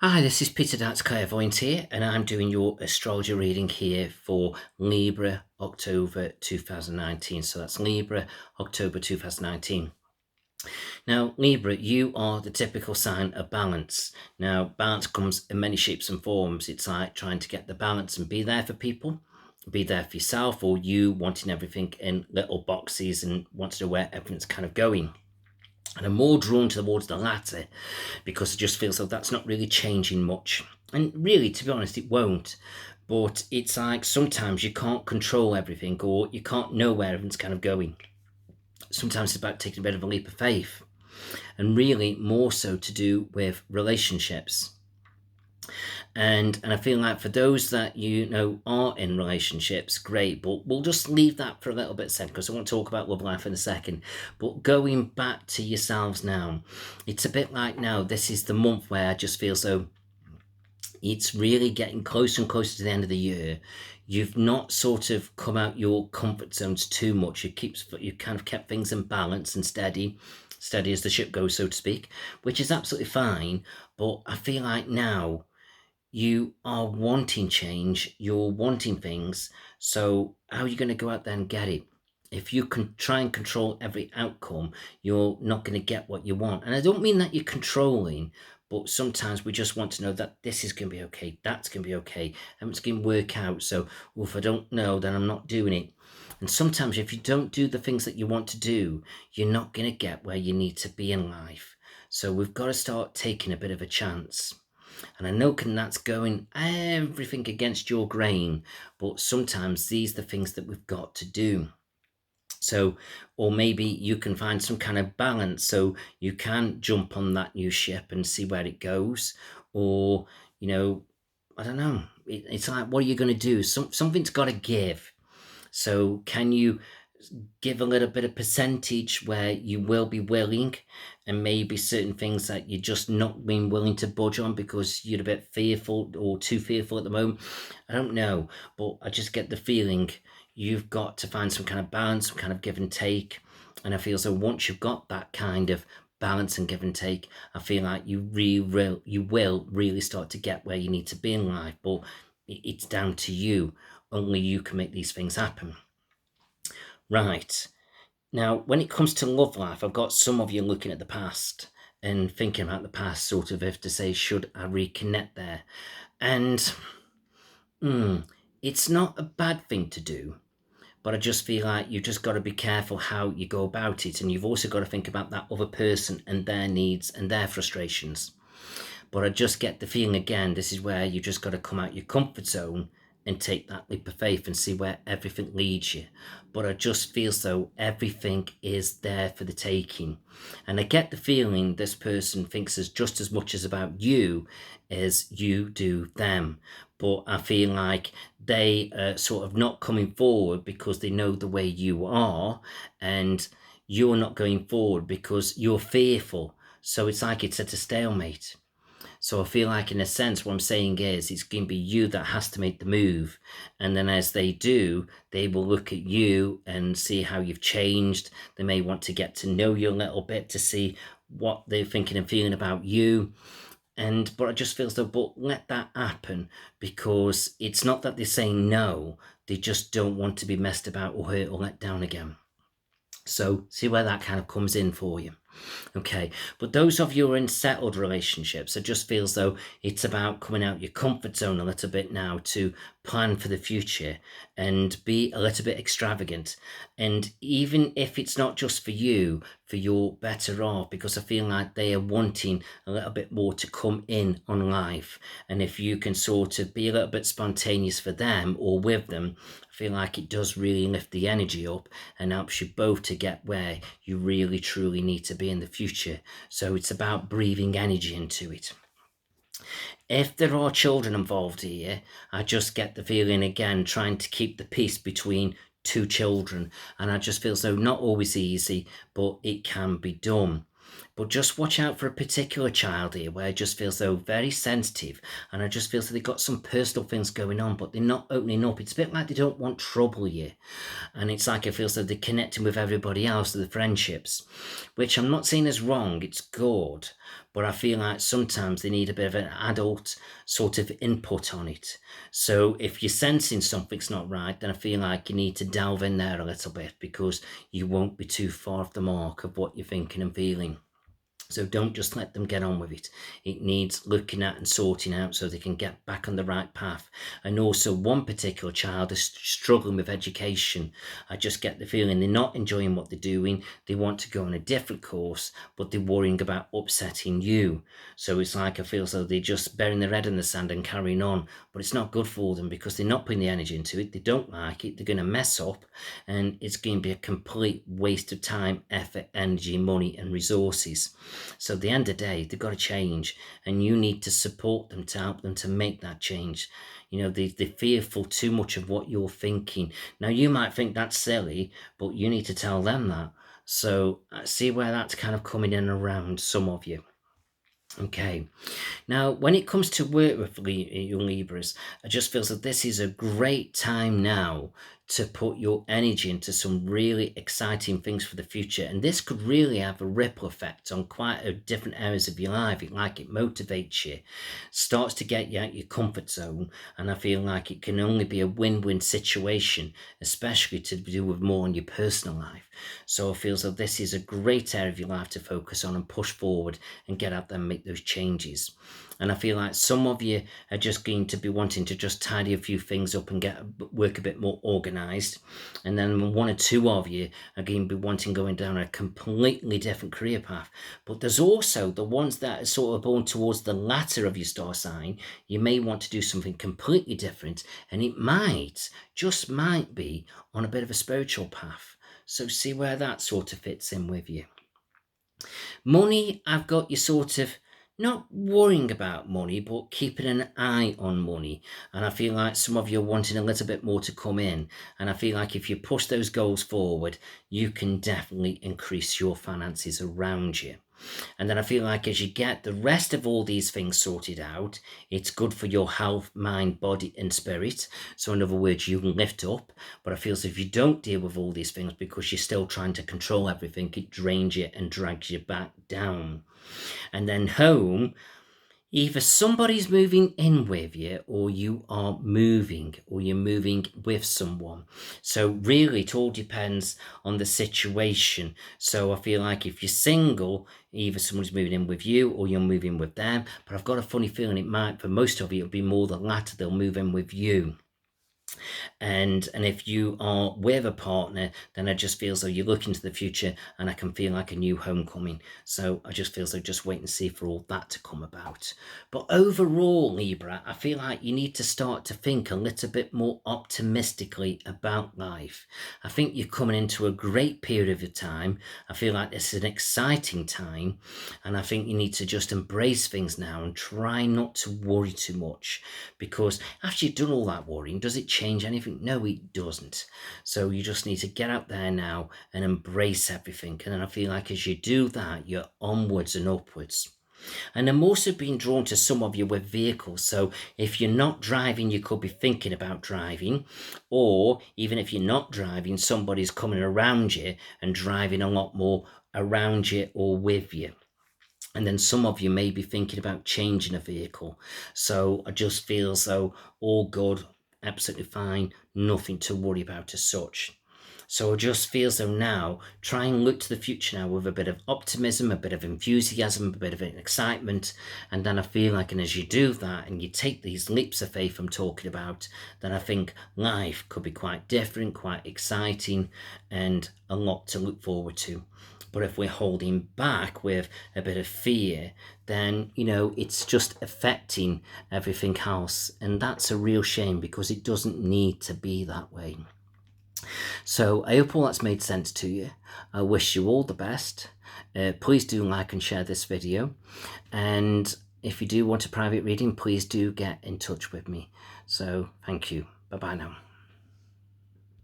Hi, this is Peter That's Clairvoyant here, and I'm doing your astrology reading here for Libra October 2019. So that's Libra October 2019. Now, Libra, you are the typical sign of balance. Now, balance comes in many shapes and forms. It's like trying to get the balance and be there for people, be there for yourself, or you wanting everything in little boxes and wanting to know where everything's kind of going. And I'm more drawn towards the latter because it just feels like that's not really changing much. And really, to be honest, it won't. But it's like sometimes you can't control everything or you can't know where everything's kind of going. Sometimes it's about taking a bit of a leap of faith, and really more so to do with relationships. And I feel like for those that are in relationships, great, but we'll just leave that for a little bit second because I want to talk about love life in a second. But going back to yourselves now, it's a bit like now this is the month where I just feel so it's really getting closer and closer to the end of the year. You've not sort of come out your comfort zones too much. You kind of kept things in balance and steady as the ship goes, so to speak, which is absolutely fine. But I feel like now you are wanting change, you're wanting things. So how are you going to go out there and get it? If you can try and control every outcome, you're not going to get what you want. And I don't mean that you're controlling, but sometimes we just want to know that this is going to be okay, that's going to be okay, and it's going to work out. So, well, if I don't know, then I'm not doing it. And sometimes if you don't do the things that you want to do, you're not going to get where you need to be in life. So we've got to start taking a bit of a chance. And I know that's going everything against your grain, but sometimes these are the things that we've got to do. So, or maybe you can find some kind of balance so you can jump on that new ship and see where it goes. Or, I don't know. It's like, what are you going to do? Something's got to give. So, can you give a little bit of percentage where you will be willing, and maybe certain things that you're just not being willing to budge on because you're a bit fearful or too fearful at the moment? I don't know, but I just get the feeling you've got to find some kind of balance, some kind of give and take. And I feel so once you've got that kind of balance and give and take, I feel like you will really start to get where you need to be in life. But it's down to you. Only you can make these things happen. Right. Now, when it comes to love life, I've got some of you looking at the past and thinking about the past, sort of, if to say, should I reconnect there? And it's not a bad thing to do, but I just feel like you've just got to be careful how you go about it. And you've also got to think about that other person and their needs and their frustrations. But I just get the feeling again, this is where you just got to come out your comfort zone and take that leap of faith and see where everything leads you. But I just feel so everything is there for the taking. And I get the feeling this person thinks as just as much as about you as you do them. But I feel like they are sort of not coming forward because they know the way you are, and you're not going forward because you're fearful. So it's like it's at a stalemate. So I feel like, in a sense, what I'm saying is it's going to be you that has to make the move. And then as they do, they will look at you and see how you've changed. They may want to get to know you a little bit to see what they're thinking and feeling about you. But I just feel so, but let that happen, because it's not that they're saying no, they just don't want to be messed about or hurt or let down again. So see where that kind of comes in for you. Okay, but those of you who are in settled relationships, it just feels though it's about coming out your comfort zone a little bit now to plan for the future and be a little bit extravagant. And even if it's not just for you, for your better off, because I feel like they are wanting a little bit more to come in on life. And if you can sort of be a little bit spontaneous for them or with them, I feel like it does really lift the energy up and helps you both to get where you really truly need to be in the future. So it's about breathing energy into it. If there are children involved here, I just get the feeling again trying to keep the peace between two children, and I just feel so not always easy, but it can be done. But just watch out for a particular child here where I just feel so very sensitive, and I just feel so they've got some personal things going on, but they're not opening up. It's a bit like they don't want trouble here. And it's like I feel so they're connecting with everybody else, the friendships, which I'm not saying is wrong, it's good. but I feel like sometimes they need a bit of an adult sort of input on it. So if you're sensing something's not right, then I feel like you need to delve in there a little bit, because you won't be too far off the mark of what you're thinking and feeling. So don't just let them get on with it. It needs looking at and sorting out so they can get back on the right path. And also, one particular child is struggling with education. I just get the feeling they're not enjoying what they're doing. They want to go on a different course, but they're worrying about upsetting you. So it's like I feel as though they're just burying their head in the sand and carrying on. But it's not good for them, because they're not putting the energy into it. They don't like it. They're going to mess up, and it's going to be a complete waste of time, effort, energy, money, and resources. So at the end of the day, they've got to change, and you need to support them to help them to make that change. You know, they're fearful too much of what you're thinking. Now, you might think that's silly, but you need to tell them that. So see where that's kind of coming in around some of you. Okay. Now, when it comes to work with young Libras, I just feel that this is a great time now to put your energy into some really exciting things for the future. And this could really have a ripple effect on quite a different areas of your life. It motivates you, starts to get you out your comfort zone. And I feel like it can only be a win-win situation, especially to do with more on your personal life. So I feel as though this is a great area of your life to focus on and push forward and get out there and make those changes. And I feel like some of you are just going to be wanting to just tidy a few things up and get work a bit more organized. And then one or two of you are going to be wanting going down a completely different career path. But there's also the ones that are sort of born towards the latter of your star sign. You may want to do something completely different, and it might, just might be, on a bit of a spiritual path. So see where that sort of fits in with you. Money, I've got you sort of not worrying about money, but keeping an eye on money. And I feel like some of you are wanting a little bit more to come in. And I feel like if you push those goals forward, you can definitely increase your finances around you. And then I feel like as you get the rest of all these things sorted out, it's good for your health, mind, body, and spirit. So in other words, you can lift up. But I feel as if you don't deal with all these things because you're still trying to control everything, it drains you and drags you back down. And then home, either somebody's moving in with you, or you are moving, or you're moving with someone. So really it all depends on the situation. So I feel like if you're single, either someone's moving in with you or you're moving with them. But I've got a funny feeling it might, for most of you, it'll be more the latter. They'll move in with you. And if you are with a partner, then I just feel as though you look into the future, and I can feel like a new homecoming. So I just feel as though just wait and see for all that to come about. But overall, Libra, I feel like you need to start to think a little bit more optimistically about life. I think you're coming into a great period of your time. I feel like this is an exciting time, and I think you need to just embrace things now and try not to worry too much, because after you've done all that worrying, does it change anything? No, it doesn't. So you just need to get out there now and embrace everything. And then I feel like as you do that, you're onwards and upwards. And I'm also being drawn to some of you with vehicles. So if you're not driving, you could be thinking about driving. Or even if you're not driving, somebody's coming around you and driving a lot more around you or with you. And then some of you may be thinking about changing a vehicle. So I just feel as though all good, absolutely fine, nothing to worry about as such. So I just feel as though now, try and look to the future now with a bit of optimism, a bit of enthusiasm, a bit of excitement. And then I feel like, and as you do that and you take these leaps of faith I'm talking about, then I think life could be quite different, quite exciting, and a lot to look forward to. But if we're holding back with a bit of fear, then, you know, it's just affecting everything else. And that's a real shame, because it doesn't need to be that way. So I hope all that's made sense to you. I wish you all the best. Please do like and share this video. And if you do want a private reading, please do get in touch with me. So thank you. Bye-bye now.